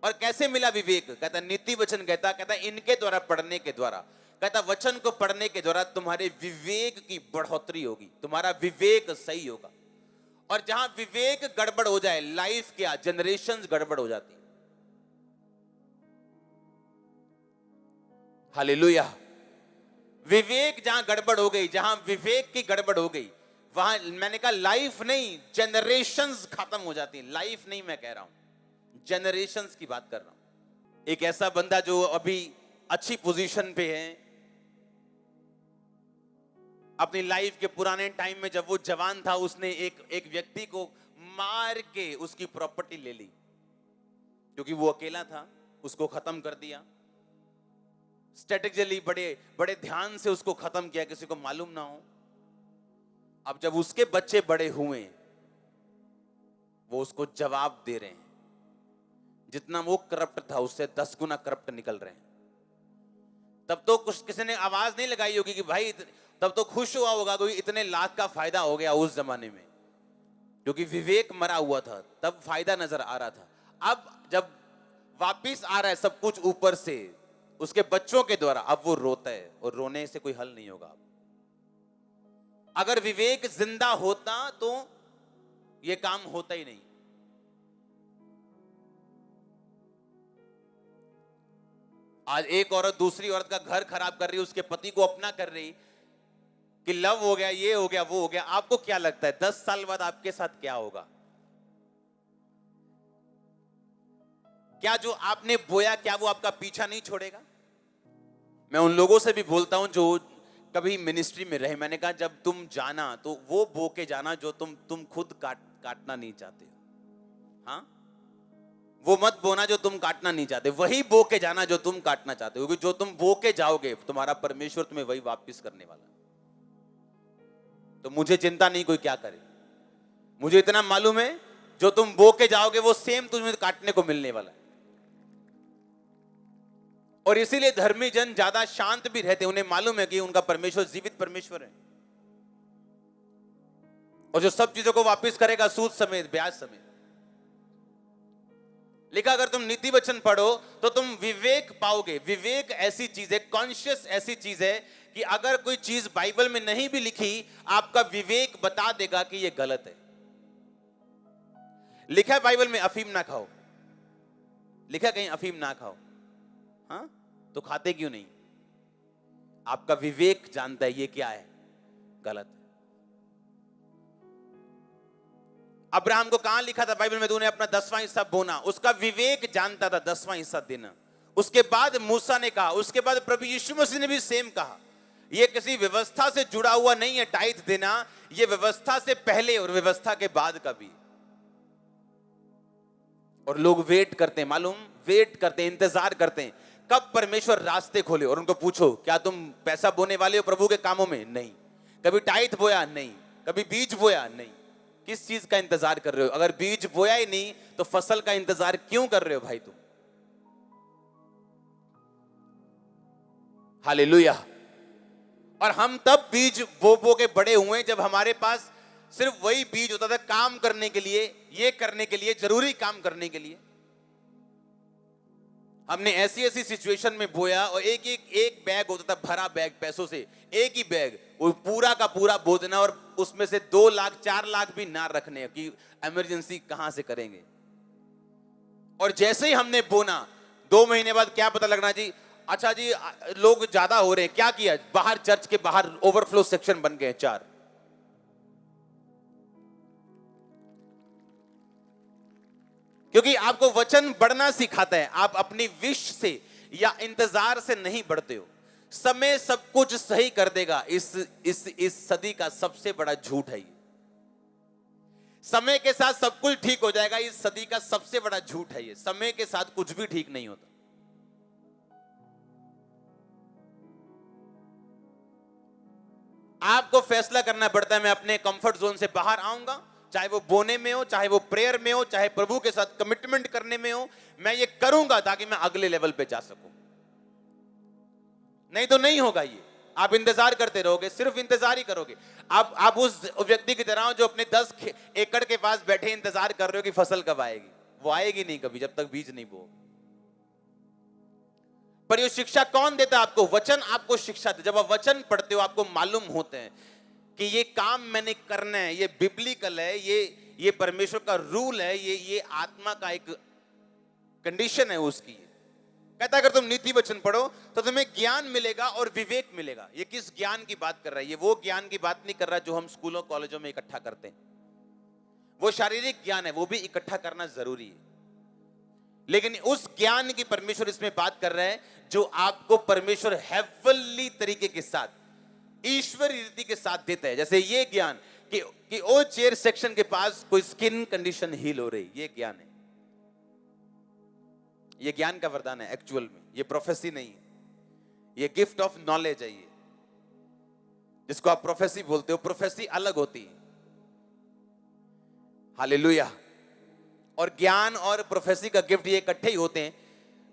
और कैसे मिला विवेक? कहता नीति वचन, कहता इनके द्वारा, पढ़ने के द्वारा। कहता वचन को पढ़ने के द्वारा तुम्हारे विवेक की बढ़ोतरी होगी, तुम्हारा विवेक सही होगा। और जहां विवेक गड़बड़ हो जाए, लाइफ क्या जनरेशंस गड़बड़ हो जाती है। हालेलुया। विवेक जहां गड़बड़ हो गई, जहां विवेक की गड़बड़ हो गई, वहां मैंने कहा लाइफ नहीं जनरेशंस खत्म हो जाती है। लाइफ नहीं मैं कह रहा हूं, जनरेशंस की बात कर रहा हूं। एक ऐसा बंदा जो अभी अच्छी पोजीशन पे है, अपनी लाइफ के पुराने टाइम में जब वो जवान था, उसने एक व्यक्ति को मार के उसकी प्रॉपर्टी ले ली, क्योंकि वो अकेला था, उसको खत्म कर दिया। स्ट्रेटेजिकली बड़े बड़े ध्यान से उसको खत्म किया, किसी को मालूम ना हो। अब जब उसके बच्चे बड़े हुए, वो उसको जवाब दे रहे हैं, जितना वो करप्ट था उससे 10 गुना करप्ट निकल रहे हैं। तब तो कुछ किसी ने आवाज नहीं लगाई होगी कि भाई, तब तो खुश हुआ होगा कोई, इतने लाख का फायदा हो गया उस जमाने में, क्योंकि विवेक मरा हुआ था, तब फायदा नजर आ रहा था। अब जब वापिस आ रहा है सब कुछ ऊपर से उसके बच्चों के द्वारा, अब वो रोता है, और रोने से कोई हल नहीं होगा। अगर विवेक जिंदा होता तो ये काम होता ही नहीं। आज एक औरत दूसरी औरत का घर खराब कर रही, उसके पति को अपना कर रही, कि लव हो गया, ये हो गया, वो हो गया। आपको क्या लगता है 10 साल बाद आपके साथ क्या होगा? क्या जो आपने बोया, क्या वो आपका पीछा नहीं छोड़ेगा? मैं उन लोगों से भी बोलता हूं जो कभी मिनिस्ट्री में रहे, मैंने कहा जब तुम जाना तो वो बो के जाना जो तुम खुद काटना नहीं चाहते हो। हाँ, वो मत बोना जो तुम काटना नहीं चाहते, वही बो के जाना जो तुम काटना चाहते हो, क्योंकि जो तुम बो के जाओगे तुम्हारा परमेश्वर तुम्हें वही वापस करने वाला। तो मुझे चिंता नहीं कोई क्या करे, मुझे इतना मालूम है जो तुम बो के जाओगे वो सेम तुम्हें काटने को मिलने वाला है। और इसीलिए धर्मी जन ज्यादा शांत भी रहते, उन्हें मालूम है कि उनका परमेश्वर जीवित परमेश्वर है, और जो सब चीजों को वापस करेगा, सूद समेत, ब्याज समेत। लिखा अगर तुम नीति वचन पढ़ो तो तुम विवेक पाओगे। विवेक ऐसी चीज है, कॉन्शियस ऐसी चीज है कि अगर कोई चीज बाइबल में नहीं भी लिखी, आपका विवेक बता देगा कि यह गलत है। लिखा है बाइबल में अफीम ना खाओ, लिखा कहीं अफीम ना खाओ, हाँ तो खाते क्यों नहीं? आपका विवेक जानता है ये क्या है, गलत है। अब्राहम को कहां लिखा था बाइबल में, तूने अपना 10वां हिस्सा बोना, उसका विवेक जानता था 10वां हिस्सा देना। उसके बाद मूसा ने कहा, उसके बाद प्रभु यीशु मसीह ने भी सेम कहा। यह किसी व्यवस्था से जुड़ा हुआ नहीं है टाइथ देना, यह व्यवस्था से पहले और व्यवस्था के बाद का भी। और लोग वेट करते हैं, मालूम, वेट करते हैं, इंतजार करते हैं कब परमेश्वर रास्ते खोले। और उनको पूछो क्या तुम पैसा बोने वाले हो प्रभु के कामों में? नहीं। कभी टाइथ बोया? नहीं। कभी बीज बोया? नहीं। किस चीज का इंतजार कर रहे हो? अगर बीज बोया ही नहीं तो फसल का इंतजार क्यों कर रहे हो भाई तुम? हालेलुया। और हम तब बीज बो के बड़े हुए जब हमारे पास सिर्फ वही बीज होता था काम करने के लिए, ये करने के लिए, जरूरी काम करने के लिए। हमने ऐसी ऐसी सिचुएशन में बोया और एक बैग होता था भरा बैग पैसों से, एक ही बैग, वो पूरा का पूरा बो देना, और उसमें से 2 लाख 4 लाख भी ना रखने कि इमरजेंसी कहां से करेंगे। और जैसे ही हमने बोना 2 महीने बाद क्या पता लगना जी, अच्छा जी लोग ज्यादा हो रहे हैं, क्या किया, बाहर चर्च के बाहर ओवरफ्लो सेक्शन बन गए 4। क्योंकि आपको वचन बढ़ना सिखाता है, आप अपनी विश से या इंतजार से नहीं बढ़ते हो। समय सब कुछ सही कर देगा, इस सदी का सबसे बड़ा झूठ है ये। समय के साथ सब कुछ ठीक हो जाएगा, इस सदी का सबसे बड़ा झूठ है ये। समय के साथ कुछ भी ठीक नहीं होता। आपको फैसला करना पड़ता है, मैं अपने कंफर्ट जोन से बाहर आऊंगा, चाहे वो बोने में हो, चाहे वो प्रेयर में हो, चाहे प्रभु के साथ कमिटमेंट करने में हो, मैं ये करूंगा ताकि मैं अगले लेवल पे जा सकूं। नहीं तो नहीं होगा ये। आप इंतजार करते रहोगे, सिर्फ इंतजार ही करोगे। आप उस व्यक्ति की तरह हो जो अपने 10 एकड़ के पास बैठे इंतजार कर रहे हो कि फसल कब आएगी। वो आएगी नहीं कभी जब तक बीज नहीं बो। पर ये शिक्षा कौन देता है आपको? वचन आपको शिक्षा देता है। जब आप वचन पढ़ते हो आपको मालूम होते हैं कि ये काम मैंने करना है, ये बिब्लिकल है, ये परमेश्वर का रूल है, ये आत्मा का एक कंडीशन है उसकी। कहता है अगर तुम नीति वचन पढ़ो तो तुम्हें ज्ञान मिलेगा और विवेक मिलेगा। ये किस ज्ञान की बात कर रहा है? ये वो ज्ञान की बात नहीं कर रहा जो हम स्कूलों कॉलेजों में इकट्ठा करते हैं। वो शारीरिक ज्ञान है, वो भी इकट्ठा करना जरूरी है। लेकिन उस ज्ञान की परमेश्वर इसमें बात कर रहे हैं जो आपको परमेश्वर हेवनली तरीके के साथ, ईश्वरीय रीति के साथ देता है। जैसे ये ज्ञान कि ओ चेयर सेक्शन के पास कोई स्किन कंडीशन हील हो रही, ये ज्ञान है, ये ज्ञान का वरदान है एक्चुअल में, ये प्रोफेसी नहीं है, ये गिफ्ट ऑफ नॉलेज है। ये जिसको आप प्रोफेसी बोलते हो, प्रोफेसी अलग होती है। हालेलुया। और ज्ञान और प्रोफेसी का गिफ्ट ये इकट्ठे ही होते हैं।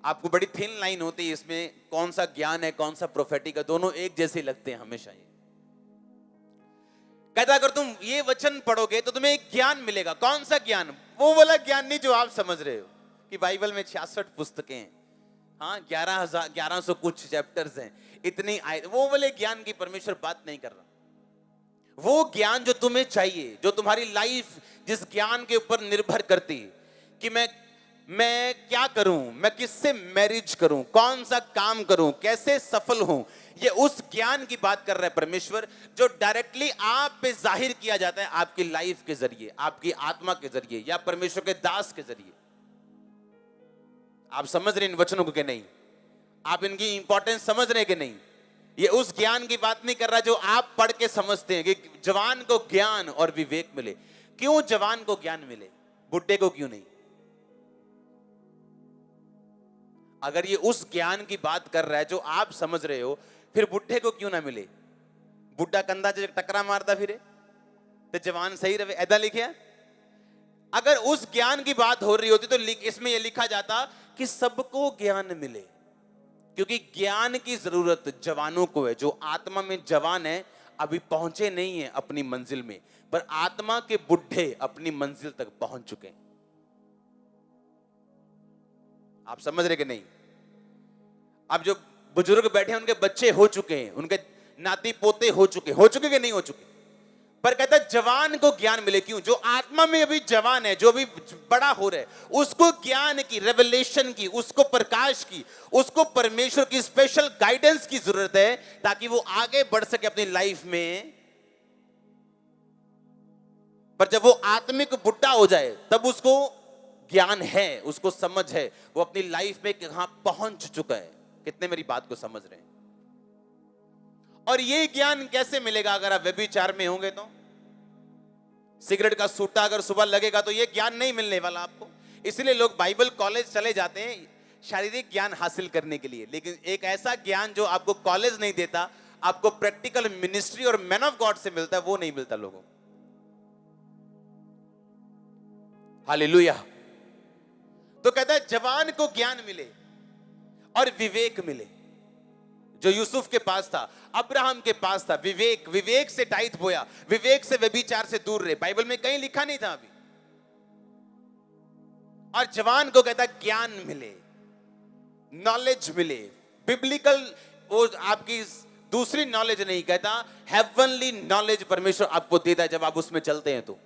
आपको बड़ी थिन लाइन होती है इसमें, कौन सा ज्ञान है कौन सा प्रोफेटिक है, दोनों एक जैसे लगते हैं हमेशा। ये कहता अगर तुम ये वचन पढ़ोगे तो तुम्हें एक ज्ञान मिलेगा। कौन सा ज्ञान? वो वाला ज्ञान नहीं जो आप समझ रहे हो कि बाइबल में 66 पुस्तकें हैं, हाँ 1100 कुछ चैप्टर्स हैं, इतनी वो वाले ज्ञान की परमेश्वर बात नहीं कर रहा। वो ज्ञान जो तुम्हें चाहिए, जो तुम्हारी लाइफ जिस ज्ञान के ऊपर निर्भर करती है कि मैं क्या करूं, मैं किससे मैरिज करूं, कौन सा काम करूं, कैसे सफल हूं, ये उस ज्ञान की बात कर रहा है परमेश्वर, जो डायरेक्टली आप पे जाहिर किया जाता है आपकी लाइफ के जरिए, आपकी आत्मा के जरिए, या परमेश्वर के दास के जरिए। आप समझ रहे इन वचनों को कि नहीं? आप इनकी इंपॉर्टेंस समझ रहे कि नहीं? ये उस ज्ञान की बात नहीं कर रहा जो आप पढ़ के समझते हैं कि जवान को ज्ञान और विवेक मिले। क्यों जवान को ज्ञान मिले, बुढ़े को क्यों नहीं? अगर ये उस ज्ञान की बात कर रहा है जो आप समझ रहे हो, फिर बुढ़े को क्यों ना मिले? बुढ़ा कंधा जो टकरा मारता फिरे तो जवान सही रहे, ऐसा लिखा। अगर उस ज्ञान की बात हो रही होती तो इसमें यह लिखा जाता कि सबको ज्ञान मिले, क्योंकि ज्ञान की जरूरत जवानों को है। जो आत्मा में जवान है अभी पहुंचे नहीं है अपनी मंजिल में, पर आत्मा के बुढ़े अपनी मंजिल तक पहुंच चुके हैं। आप समझ रहे कि नहीं? अब जो बुजुर्ग बैठे हैं उनके बच्चे हो चुके हैं, उनके नाती पोते हो चुके कि नहीं हो चुके, पर कहता है जवान को ज्ञान मिले। क्यों? जो आत्मा में अभी जवान है, जो अभी बड़ा हो रहा है, उसको ज्ञान की, रेवलेशन की, उसको प्रकाश की, उसको परमेश्वर की स्पेशल गाइडेंस की जरूरत है ताकि वो आगे बढ़ सके अपनी लाइफ में। पर जब वो आत्मिक बुढ़ा हो जाए तब उसको ज्ञान है, उसको समझ है, वो अपनी लाइफ में कहां पहुंच चुका है। कितने मेरी बात को समझ रहे हैं? और ये ज्ञान कैसे मिलेगा? अगर आप व्यभिचार में होंगे तो, सिगरेट का सूटा अगर सुबह लगेगा तो ये ज्ञान नहीं मिलने वाला आपको। इसलिए लोग बाइबल कॉलेज चले जाते हैं शारीरिक ज्ञान हासिल करने के लिए, लेकिन एक ऐसा ज्ञान जो आपको कॉलेज नहीं देता, आपको प्रैक्टिकल मिनिस्ट्री और मैन ऑफ गॉड से मिलता है, वो नहीं मिलता लोगों को। हालेलुया। तो कहता है जवान को ज्ञान मिले और विवेक मिले। जो यूसुफ के पास था, अब्राहम के पास था, विवेक, विवेक से टाइट बोया, विवेक से व्यभिचार से दूर रहे। बाइबल में कहीं लिखा नहीं था अभी। और जवान को कहता है ज्ञान मिले, नॉलेज मिले, बिब्लिकल, वो आपकी दूसरी नॉलेज नहीं, कहता हेवनली नॉलेज परमेश्वर आपको देता है जब आप उसमें चलते हैं। तो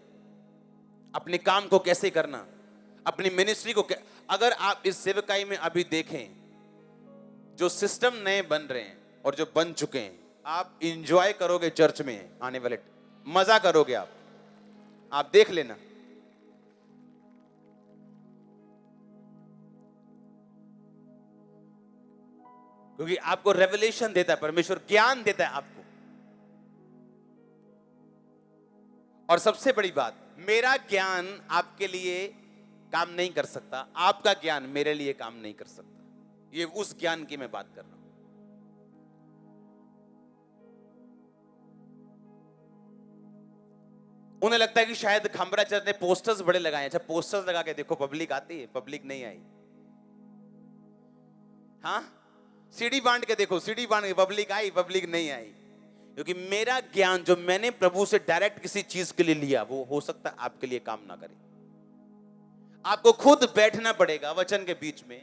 अपने काम को कैसे करना, अपनी मिनिस्ट्री को अगर आप इस सेवकाई में अभी देखें, जो सिस्टम नए बन रहे हैं और जो बन चुके हैं, आप इंजॉय करोगे चर्च में आने वाले, मजा करोगे आप देख लेना। क्योंकि आपको रेवलेशन देता है परमेश्वर, ज्ञान देता है आपको। और सबसे बड़ी बात, मेरा ज्ञान आपके लिए काम नहीं कर सकता, आपका ज्ञान मेरे लिए काम नहीं कर सकता। ये उस ज्ञान की मैं बात कर रहा हूं। उन्हें लगता है कि शायद खंबरा चर्च ने पोस्टर्स बड़े लगाए। अच्छा, पोस्टर्स लगा के देखो, पब्लिक आती है? पब्लिक नहीं आई। हाँ, सीडी बांट के देखो, सीडी बांट के पब्लिक आई? पब्लिक नहीं आई। क्योंकि मेरा ज्ञान जो मैंने प्रभु से डायरेक्ट किसी चीज के लिए लिया, वो हो सकता है आपके लिए काम ना करे। आपको खुद बैठना पड़ेगा वचन के बीच में,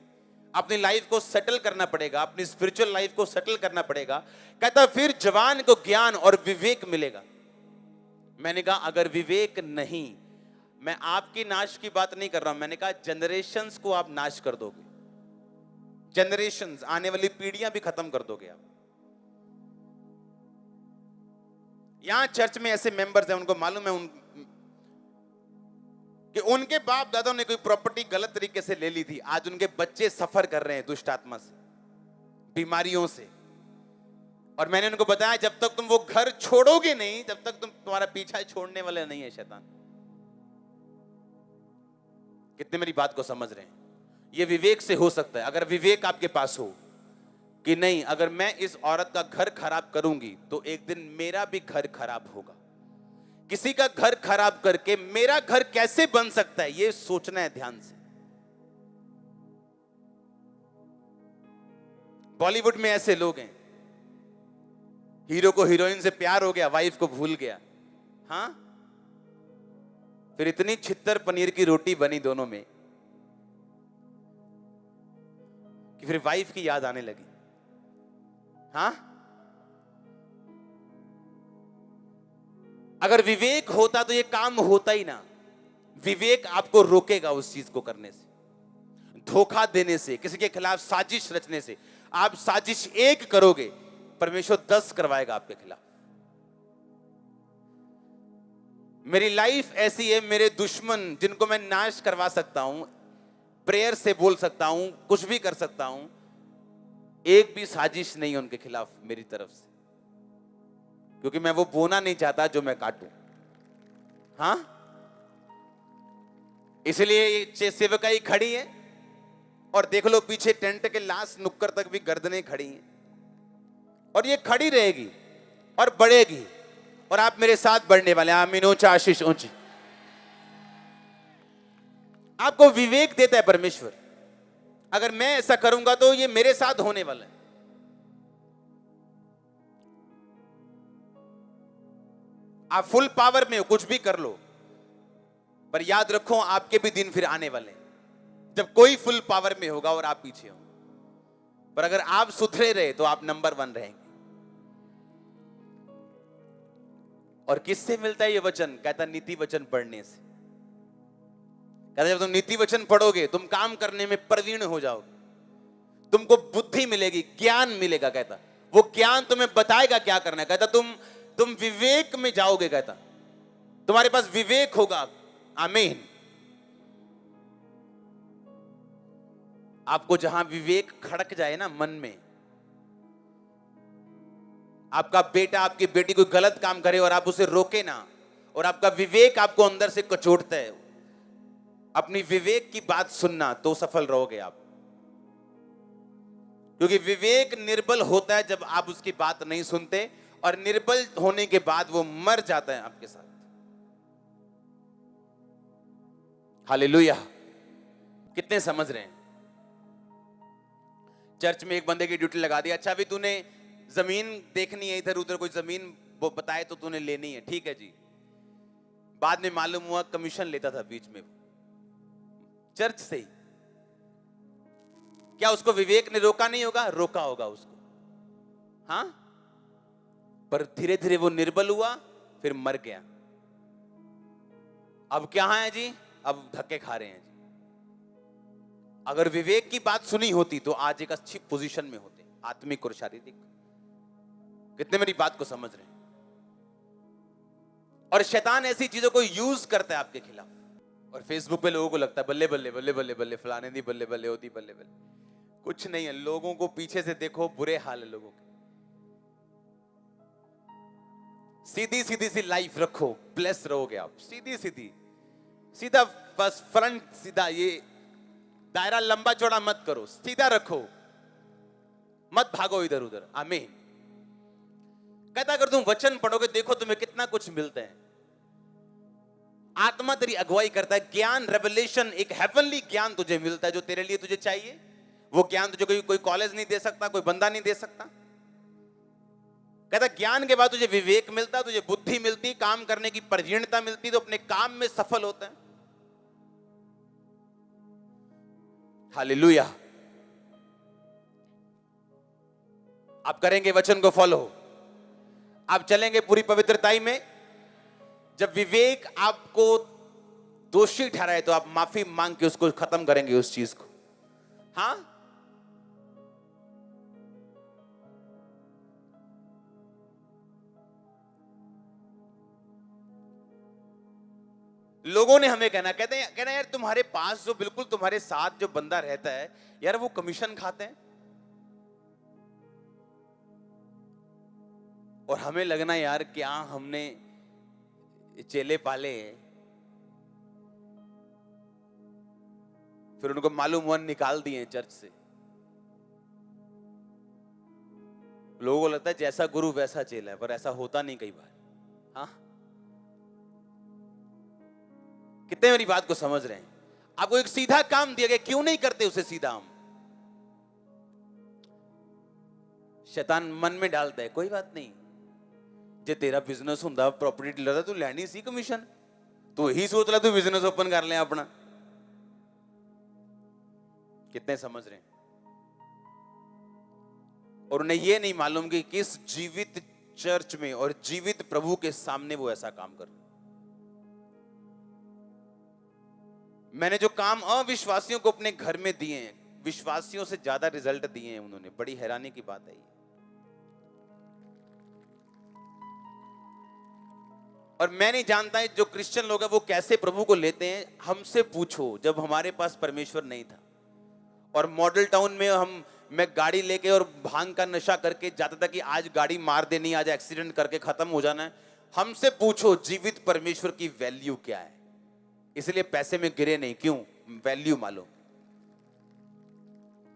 अपनी लाइफ को सेटल करना पड़ेगा, अपनी स्पिरिचुअल लाइफ को सेटल करना पड़ेगा। कहता फिर जवान को ज्ञान और विवेक मिलेगा। मैंने कहा अगर विवेक नहीं, मैं आपकी नाश की बात नहीं कर रहा हूं, मैंने कहा जनरेशंस को आप नाश कर दोगे, जनरेशंस, आने वाली पीढ़ियां भी खत्म कर दोगे आप। यहां चर्च में ऐसे मेंबर्स हैं, उनको मालूम है कि उनके बाप दादा ने कोई प्रॉपर्टी गलत तरीके से ले ली थी, आज उनके बच्चे सफर कर रहे हैं दुष्ट आत्मा से, बीमारियों से। और मैंने उनको बताया जब तक तुम वो घर छोड़ोगे नहीं, तब तक तुम्हारा पीछा छोड़ने वाला नहीं है शैतान। कितने मेरी बात को समझ रहे हैं? ये विवेक से हो सकता है। अगर विवेक आपके पास हो कि नहीं, अगर मैं इस औरत का घर खराब करूंगी तो एक दिन मेरा भी घर खराब होगा, किसी का घर खराब करके मेरा घर कैसे बन सकता है, ये सोचना है ध्यान से। बॉलीवुड में ऐसे लोग हैं, हीरो को हीरोइन से प्यार हो गया, वाइफ को भूल गया, हाँ, फिर इतनी छित्तर पनीर की रोटी बनी दोनों में कि फिर वाइफ की याद आने लगी। हाँ, अगर विवेक होता तो ये काम होता ही ना। विवेक आपको रोकेगा उस चीज को करने से, धोखा देने से, किसी के खिलाफ साजिश रचने से। आप साजिश एक करोगे, परमेश्वर 10 करवाएगा आपके खिलाफ। मेरी लाइफ ऐसी है, मेरे दुश्मन जिनको मैं नाश करवा सकता हूं, प्रेयर से बोल सकता हूं, कुछ भी कर सकता हूं, एक भी साजिश नहीं है उनके खिलाफ मेरी तरफ से, क्योंकि मैं वो बोना नहीं चाहता जो मैं काटूं। हाँ, इसलिए ये सेवकाई खड़ी है, और देख लो पीछे टेंट के लास्ट नुक्कड़ तक भी गर्दनें खड़ी हैं, और ये खड़ी रहेगी और बढ़ेगी, और आप मेरे साथ बढ़ने वाले हैं। आमीन। ऊंचा आशीष ऊंची। आपको विवेक देता है परमेश्वर, अगर मैं ऐसा करूंगा तो ये मेरे साथ होने वाला है। आप फुल पावर में हो, कुछ भी कर लो, पर याद रखो आपके भी दिन फिर आने वाले हैं जब कोई फुल पावर में होगा और आप पीछे हो। पर अगर आप सुधरे रहे तो आप नंबर 1 रहेंगे। और किससे मिलता है ये वचन? कहता नीति वचन पढ़ने से। कहता जब तुम नीति वचन पढ़ोगे तुम काम करने में प्रवीण हो जाओगे, तुमको बुद्धि मिलेगी, ज्ञान मिलेगा। कहता वो ज्ञान तुम्हें बताएगा क्या करना है। कहता तुम विवेक में जाओगे। कहता तुम्हारे पास विवेक होगा। आमीन। आपको जहां विवेक खड़क जाए ना मन में, आपका बेटा आपकी बेटी कोई गलत काम करे और आप उसे रोके ना, और आपका विवेक आपको अंदर से कचोटता है, अपनी विवेक की बात सुनना, तो सफल रहोगे आप। क्योंकि विवेक निर्बल होता है जब आप उसकी बात नहीं सुनते, और निर्बल होने के बाद वो मर जाता है आपके साथ। हालेलुया। कितने समझ रहे हैं? चर्च में एक बंदे की ड्यूटी लगा दी, अच्छा अभी तूने जमीन देखनी है, इधर उधर कोई जमीन वो बताए तो तूने लेनी है, ठीक है जी। बाद में मालूम हुआ कमीशन लेता था बीच में चर्च से ही। क्या उसको विवेक ने रोका नहीं होगा? रोका होगा उसको, हाँ, पर धीरे धीरे वो निर्बल हुआ, फिर मर गया। अब क्या है जी? अब धक्के खा रहे हैं जी। अगर विवेक की बात सुनी होती तो आज एक अच्छी पोजीशन में होते, आत्मिक और शारीरिक। कितने मेरी बात को समझ रहे हैं? और शैतान ऐसी चीजों को यूज करता है आपके खिलाफ। और फेसबुक पे लोगों को लगता है बल्ले बल्ले बल्ले बल्ले बल्ले, फलाने दी बल्ले बल्ले, होती बल्ले बल्ले। कुछ नहीं है, लोगों को पीछे से देखो, बुरे हाल है लोगों के। सीधी सीधी सी लाइफ रखो, ब्लेस रहोगे आप। सीधी सीधी, सीधा, बस फ्रंट सीधा, ये दायरा लंबा चौड़ा मत करो, सीधा रखो, मत भागो इधर उधर। आमीन। कहता अगर तुम वचन पढ़ोगे, देखो तुम्हें कितना कुछ मिलता है। आत्मा तेरी अगुवाई करता है, ज्ञान, रेवलेशन, एक हेवनली ज्ञान तुझे मिलता है जो तेरे लिए तुझे चाहिए। वो ज्ञान तुझे कोई कॉलेज नहीं दे सकता, कोई बंदा नहीं दे सकता। कहता ज्ञान के बाद तुझे विवेक मिलता, तुझे बुद्धि मिलती, काम करने की प्रवीणता मिलती, तो अपने काम में सफल होता है। हालेलुया। आप करेंगे वचन को फॉलो, आप चलेंगे पूरी पवित्रताई में। जब विवेक आपको दोषी ठहराए तो आप माफी मांग के उसको खत्म करेंगे उस चीज को। हाँ, लोगों ने हमें कहना यार तुम्हारे पास जो बिल्कुल तुम्हारे साथ जो बंदा रहता है यार वो कमीशन खाते हैं। और हमें लगना यार क्या हमने चेले पाले हैं। फिर उनको मालूम हुआ निकाल दिए चर्च से। लोगों को लगता है जैसा गुरु वैसा चेला है, पर ऐसा होता नहीं कई बार। हाँ, कितने मेरी बात को समझ रहे हैं? आपको एक सीधा काम दिया गया, क्यों नहीं करते उसे सीधा? हम शैतान मन में डालता है कोई बात नहीं, जे तेरा बिजनेस हुंदा प्रॉपर्टी डीलर दा, तू लैनी सी कमीशन, तू यही सोच ला तू बिजनेस ओपन कर ले अपना। कितने समझ रहे हैं? और उन्हें यह नहीं मालूम कि किस जीवित चर्च में और जीवित प्रभु के सामने वो ऐसा काम कर। मैंने जो काम अविश्वासियों को अपने घर में दिए हैं, विश्वासियों से ज्यादा रिजल्ट दिए हैं उन्होंने। बड़ी हैरानी की बात है ये। और मैं नहीं जानता है जो क्रिश्चियन लोग हैं वो कैसे प्रभु को लेते हैं। हमसे पूछो, जब हमारे पास परमेश्वर नहीं था और मॉडल टाउन में मैं गाड़ी लेके और भांग का नशा करके जाता था कि आज गाड़ी मार देनी, आज एक्सीडेंट करके खत्म हो जाना है। हमसे पूछो जीवित परमेश्वर की वैल्यू क्या है। इसलिए पैसे में गिरे नहीं, क्यों? वैल्यू मालूम।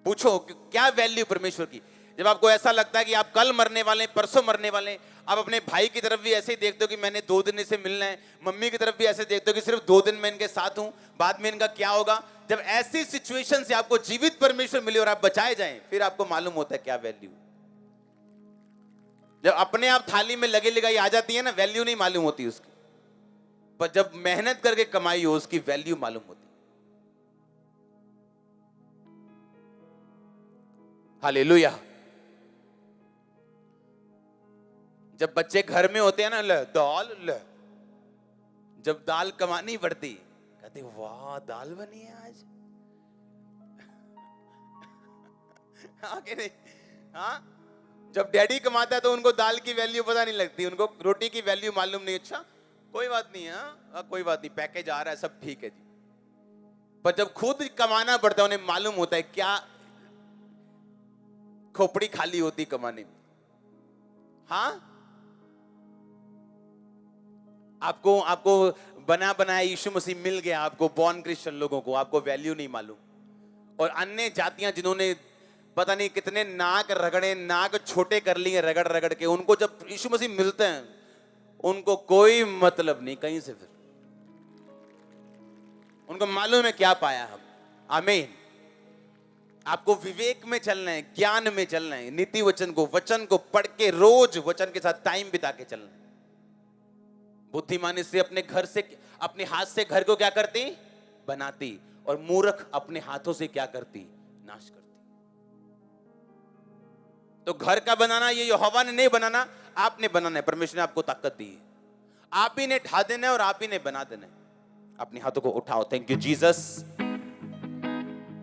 पूछो क्या वैल्यू परमेश्वर की। जब आपको ऐसा लगता है कि आप कल मरने वाले, परसों मरने वाले, आप अपने भाई की तरफ भी ऐसे ही देखते हो कि मैंने 2 दिन से मिलना है, मम्मी की तरफ भी ऐसे देखते हो कि सिर्फ 2 दिन मैं इनके साथ हूं, बाद में इनका क्या होगा। जब ऐसी सिचुएशन से आपको जीवित परमेश्वर मिले और आप बचाए जाएं, फिर आपको मालूम होता है क्या वैल्यू। जब अपने आप थाली में लगे लगाई आ जाती है ना, वैल्यू नहीं मालूम होती उसकी, पर जब मेहनत करके कमाई हो उसकी वैल्यू मालूम होती। हालेलुया। जब बच्चे घर में होते हैं ना, दाल जब दाल कमानी पड़ती, कहते वाह दाल बनी है आज। हाँ, जब डैडी कमाता है तो उनको दाल की वैल्यू पता नहीं लगती, उनको रोटी की वैल्यू मालूम नहीं। अच्छा कोई बात नहीं है, हाँ कोई बात नहीं, पैकेज आ रहा है, सब ठीक है जी। पर जब खुद कमाना पड़ता है उन्हें मालूम होता है क्या खोपड़ी खाली होती कमाने में। हाँ, आपको बना बनाया यीशु मसीह मिल गया, आपको बॉर्न क्रिश्चियन लोगों को, आपको वैल्यू नहीं मालूम। और अन्य जातियां जिन्होंने पता नहीं कितने नाक रगड़े, नाक छोटे कर लिए रगड़ रगड़ के, उनको जब यीशु मसीह मिलते हैं उनको कोई मतलब नहीं कहीं से। फिर उनको मालूम है क्या पाया हम। आमीन। आपको विवेक में चलना है, ज्ञान में चलना है, नीति वचन को पढ़ के रोज वचन के साथ टाइम बिता के चलना है। बुद्धिमान से अपने घर से, अपने हाथ से घर को क्या करती? बनाती। और मूर्ख अपने हाथों से क्या करती? नाश करती। तो घर का बनाना ये यहोवा ने नहीं बनाना, आपने बनाना है। परमेश्वर ने आपको ताकत दी है, आप ही ने ढा देना है और आप ही ने बना देना है। अपने हाथों को उठाओ। Thank you Jesus.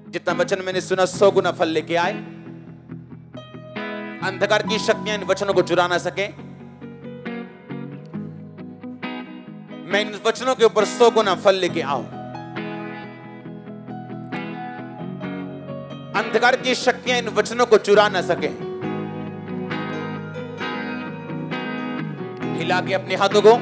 जितना वचन मैंने सुना 100 गुना फल लेके आए। अंधकार की शक्तियां इन वचनों को चुरा ना सके। मैं इन वचनों के ऊपर 100 गुना फल लेके आऊं। अंधकार की शक्तियां इन वचनों को चुरा ना सके। हिला के अपने हाथों को